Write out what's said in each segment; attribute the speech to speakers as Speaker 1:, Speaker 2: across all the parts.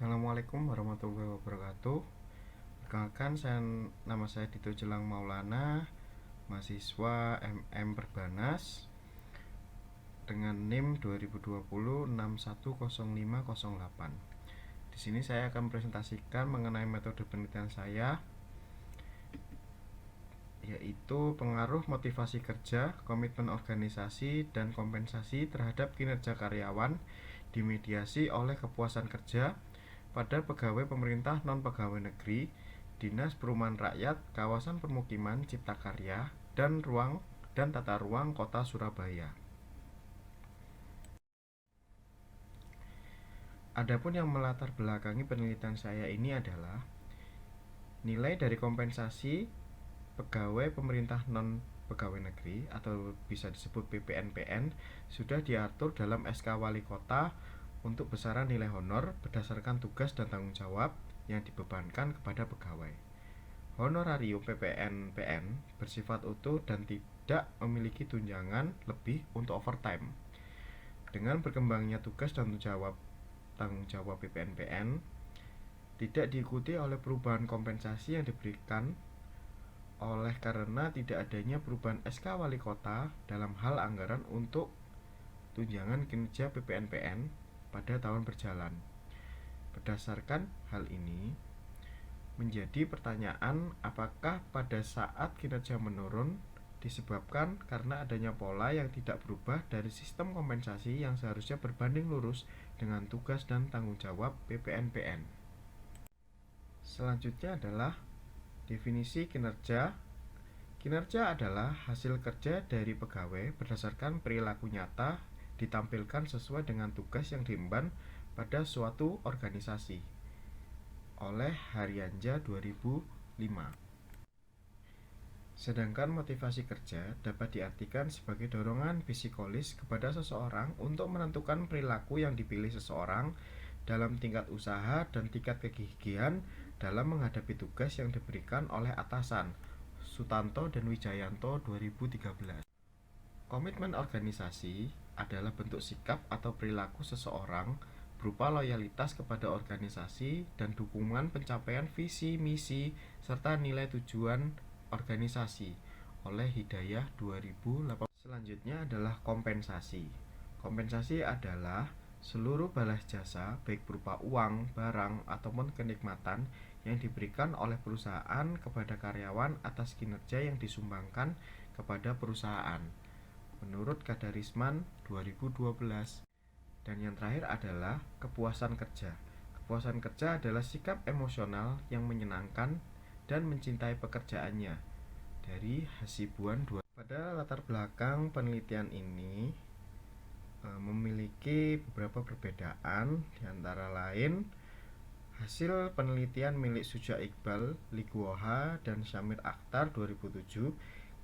Speaker 1: Assalamualaikum warahmatullahi wabarakatuh. Perkenalkan, nama saya Dito Jelang Maulana, mahasiswa MM Perbanas dengan NIM 2020 610508. Di sini saya akan presentasikan mengenai metode penelitian saya, yaitu pengaruh motivasi kerja, komitmen organisasi, dan kompensasi terhadap kinerja karyawan dimediasi oleh kepuasan kerja pada pegawai pemerintah non-pegawai negeri, Dinas Perumahan Rakyat, Kawasan Permukiman Cipta Karya, dan Tata Ruang Kota Surabaya. Adapun yang melatar belakangi penelitian saya ini adalah nilai dari kompensasi pegawai pemerintah non pegawai negeri atau bisa disebut PPNPN sudah diatur dalam SK Wali Kota untuk besaran nilai honor berdasarkan tugas dan tanggung jawab yang dibebankan kepada pegawai. Honorarium PPNPN bersifat utuh dan tidak memiliki tunjangan lebih untuk overtime. Dengan berkembangnya tugas dan tanggung jawab PPNPN tidak diikuti oleh perubahan kompensasi yang diberikan oleh karena tidak adanya perubahan SK Wali Kota dalam hal anggaran untuk tunjangan kinerja PPNPN pada tahun berjalan. Berdasarkan hal ini, menjadi pertanyaan apakah pada saat kinerja menurun disebabkan karena adanya pola yang tidak berubah dari sistem kompensasi yang seharusnya berbanding lurus dengan tugas dan tanggung jawab PPNPN. Selanjutnya adalah definisi kinerja. Kinerja adalah hasil kerja dari pegawai berdasarkan perilaku nyata ditampilkan sesuai dengan tugas yang diemban pada suatu organisasi oleh Haryanja 2005. Sedangkan motivasi kerja dapat diartikan sebagai dorongan psikologis kepada seseorang untuk menentukan perilaku yang dipilih seseorang dalam tingkat usaha dan tingkat kegigihan dalam menghadapi tugas yang diberikan oleh atasan Sutanto dan Wijayanto 2013. Komitmen organisasi adalah bentuk sikap atau perilaku seseorang berupa loyalitas kepada organisasi dan dukungan pencapaian visi, misi, serta nilai tujuan organisasi oleh Hidayah 2008. Selanjutnya adalah kompensasi. Kompensasi adalah seluruh balas jasa baik berupa uang, barang, ataupun kenikmatan yang diberikan oleh perusahaan kepada karyawan atas kinerja yang disumbangkan kepada perusahaan menurut Kadarisman 2012. Dan yang terakhir adalah kepuasan kerja. Kepuasan kerja adalah sikap emosional yang menyenangkan dan mencintai pekerjaannya dari Hasibuan 2. Pada latar belakang penelitian ini memiliki beberapa perbedaan, diantara lain hasil penelitian milik Suja Iqbal, Liguoha, dan Syamir Akhtar 2007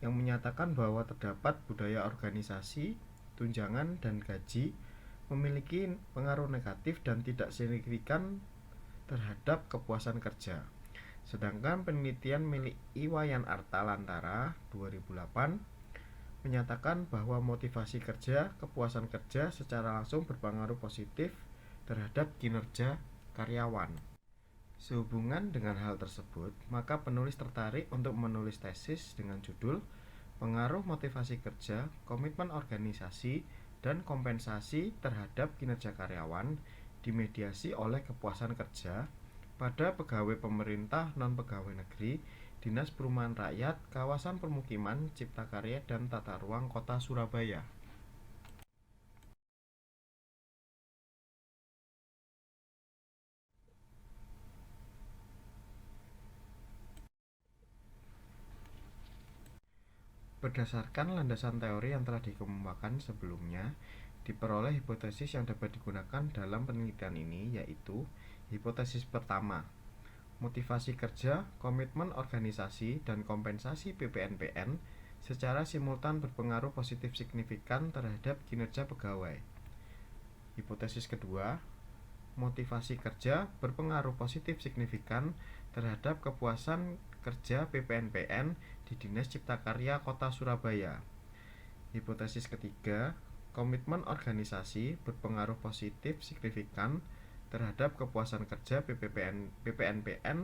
Speaker 1: yang menyatakan bahwa terdapat budaya organisasi, tunjangan, dan gaji memiliki pengaruh negatif dan tidak signifikan terhadap kepuasan kerja. Sedangkan penelitian milik Iwayan Arta Lantara 2008 menyatakan bahwa motivasi kerja, kepuasan kerja secara langsung berpengaruh positif terhadap kinerja karyawan. Sehubungan dengan hal tersebut, maka penulis tertarik untuk menulis tesis dengan judul Pengaruh Motivasi Kerja, Komitmen Organisasi, dan Kompensasi terhadap Kinerja Karyawan dimediasi oleh kepuasan kerja pada pegawai pemerintah non-pegawai negeri, Dinas Perumahan Rakyat, Kawasan Permukiman Cipta Karya, dan Tata Ruang Kota Surabaya. Berdasarkan landasan teori yang telah dikemukakan sebelumnya, diperoleh hipotesis yang dapat digunakan dalam penelitian ini, yaitu hipotesis pertama, motivasi kerja, komitmen organisasi, dan kompensasi PPNPN secara simultan berpengaruh positif signifikan terhadap kinerja pegawai. Hipotesis kedua, motivasi kerja berpengaruh positif signifikan terhadap kepuasan kerja PPNPN di Dinas Cipta Karya Kota Surabaya. Hipotesis ketiga, komitmen organisasi berpengaruh positif signifikan terhadap kepuasan kerja PPNPN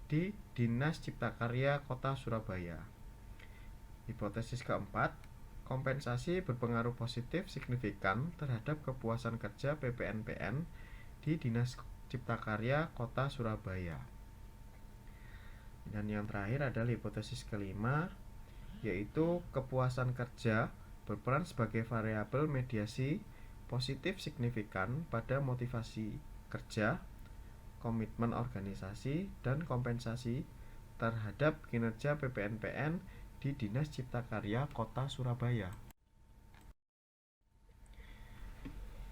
Speaker 1: di Dinas Cipta Karya Kota Surabaya. Hipotesis keempat, kompensasi berpengaruh positif signifikan terhadap kepuasan kerja PPNPN di Dinas Cipta Karya Kota Surabaya. Dan yang terakhir adalah hipotesis kelima, yaitu kepuasan kerja berperan sebagai variabel mediasi positif signifikan pada motivasi kerja, komitmen organisasi, dan kompensasi terhadap kinerja PPNPN di Dinas Cipta Karya Kota Surabaya.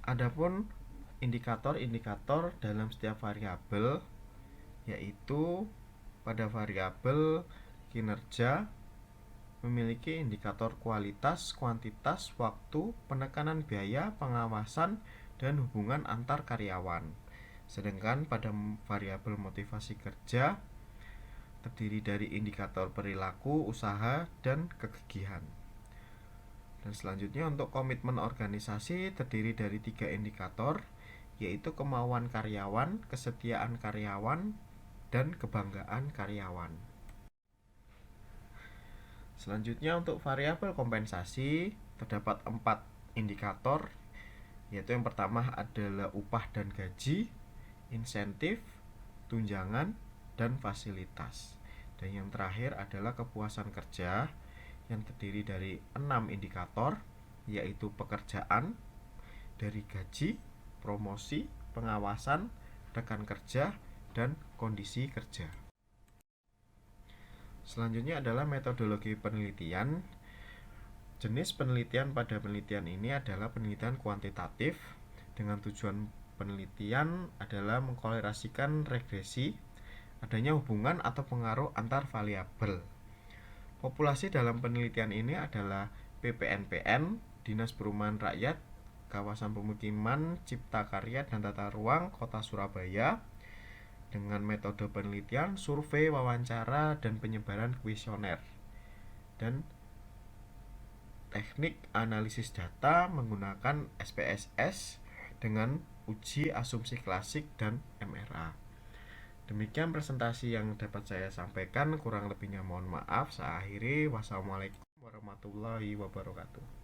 Speaker 1: Adapun indikator-indikator dalam setiap variabel, yaitu pada variabel kinerja memiliki indikator kualitas, kuantitas, waktu, penekanan biaya, pengawasan, dan hubungan antar karyawan. Sedangkan pada variabel motivasi kerja terdiri dari indikator perilaku, usaha, dan kegigihan. Dan selanjutnya untuk komitmen organisasi terdiri dari 3 indikator, yaitu kemauan karyawan, kesetiaan karyawan, dan kebanggaan karyawan. Selanjutnya untuk variabel kompensasi terdapat 4 indikator, yaitu yang pertama adalah upah dan gaji, insentif, tunjangan, dan fasilitas. Dan yang terakhir adalah kepuasan kerja yang terdiri dari 6 indikator, yaitu pekerjaan, dari gaji, promosi, pengawasan, rekan kerja, dan kondisi kerja. Selanjutnya adalah metodologi penelitian. Jenis penelitian pada penelitian ini adalah penelitian kuantitatif dengan tujuan penelitian adalah mengkorelasikan regresi, adanya hubungan atau pengaruh antar variabel. Populasi dalam penelitian ini adalah PPNPN, Dinas Perumahan Rakyat, Kawasan Pemukiman, Cipta Karya dan Tata Ruang Kota Surabaya, dengan metode penelitian, survei, wawancara, dan penyebaran kuesioner, dan teknik analisis data menggunakan SPSS dengan uji asumsi klasik dan MRA. Demikian presentasi yang dapat saya sampaikan, kurang lebihnya mohon maaf. Saya akhiri. Wassalamualaikum warahmatullahi wabarakatuh.